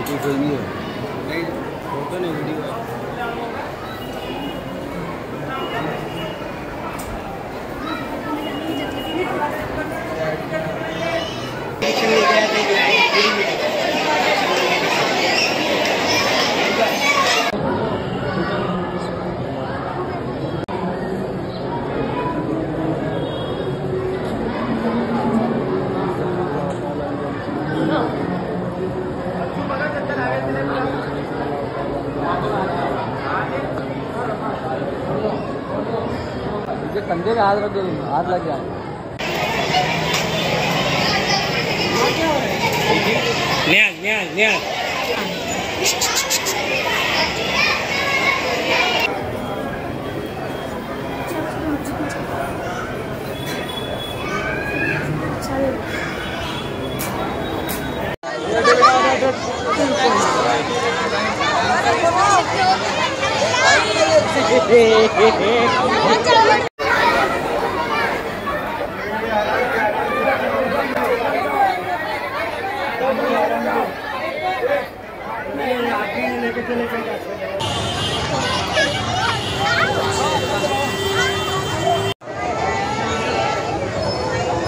Photo कोई नहीं है, नहीं फोटो नहीं वीडियो है। कंधे पे हाथ रख दो, हाथ लग जाए।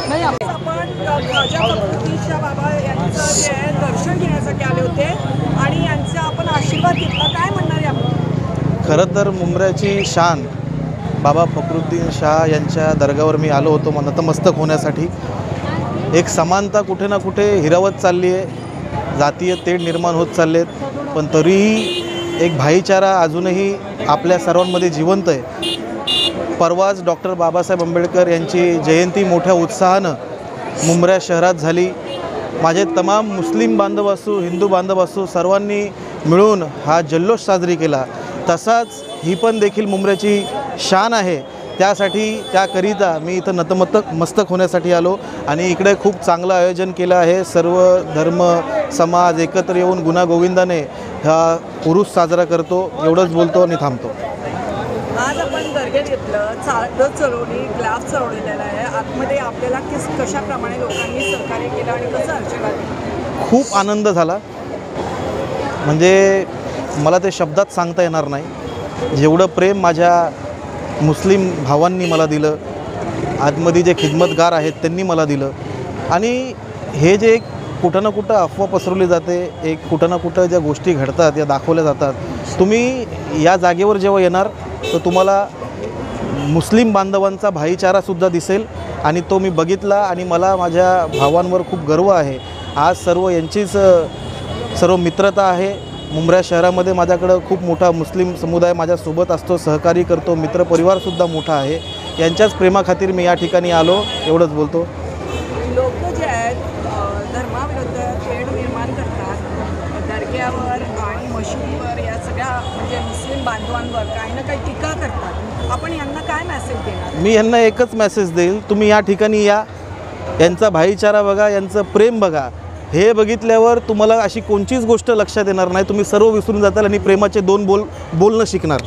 ख्वाजा फखरुद्दीन बाबा यांचं जे आहे दर्शन घेण्यासाठी आले होते आणि यांचा आपण आशीर्वाद घेतला, काय म्हणणार आहे आपण? खरं तर मुंब्र्याची शान बाबा फखरुद्दीन शाह यांच्या दर्गावर मी आलो होतो नतमस्तक होण्यासाठी। एक समानता कुठे ना कुठे हिरावत चालली आहे, जातीय तेढ निर्माण होत चाललेत, पण तरीही एक भाईचारा अजूनही आपल्या सर्वांमध्ये जिवंत आहे। परवाच डॉक्टर बाबासाहेब आंबेडकर यांची जयंती मोठ्या उत्साहानं मुंब्रा शहरात झाली। माझे तमाम मुस्लिम बांधव असो, हिंदू बांधव असो, सर्वांनी मिळून हा जल्लोष साजरी केला। तसाच ही पण देखील मुंब्र्याची शान आहे, त्याकरिता मी इथं नतमस्तक होण्यासाठी आलो आणि इकडे खूप चांगलं आयोजन केलं आहे। सर्व धर्म समाज एकत्र येऊन गुण्यागोविंदाने हा उरूस साजरा करतो। एवढंच बोलतो आणि थांबतो। आज आपण दर्ग्यात घेतलं, चादर चढवली, ग्लास चढवलेला आहे, आतमध्ये आपल्याला कशाप्रमाणे लोकांनी सहकार्य केलं आणि कसं आशीर्वाद? खूप आनंद झाला, म्हणजे मला ते शब्दात सांगता येणार नाही। जेवढं प्रेम माझ्या मुस्लिम भावांनी मला दिलं, आतमध्ये जे खिदमतगार आहेत त्यांनी मला दिलं, आणि हे जे कुठं ना कुठं अफवा पसरवली जाते, एक कुठं ना कुठं ज्या गोष्टी घडतात या दाखवल्या जातात, तुम्ही या जागेवर जेव्हा येणार तर तुम्हाला मुस्लिम बांधवांचा भाईचारासुद्धा दिसेल आणि तो मी बघितला आणि मला माझ्या भावांवर खूप गर्व आहे। आज सर्व मित्रता आहे। मुंब्रा शहरामध्ये माझ्याकडं खूप मोठा मुस्लिम समुदाय माझ्यासोबत असतो, सहकारी करतो, मित्रपरिवारसुद्धा मोठा आहे। यांच्याच प्रेमाखातीर मी या ठिकाणी आलो, एवढंच बोलतो। लोक जे आहेत धर्माविरुद्ध तेढ निर्माण करतात, दर्ग्यावर आणि मशिदीवर, या सगळ्या म्हणजे मुस्लिम बांधवांवर काही ना काही टीका करतात, आपण यांना काय मेसेज देणार? मी यांना एकच मेसेज देईल, तुम्ही या ठिकाणी या, यांचा भाईचारा बघा, यांचं प्रेम बघा। हे बघितल्यावर तुम्हाला अशी कोणतीच गोष्ट लक्षात येणार नाही, तुम्ही सर्व विसरून जाताल आणि प्रेमाचे दोन बोलणं शिकणार।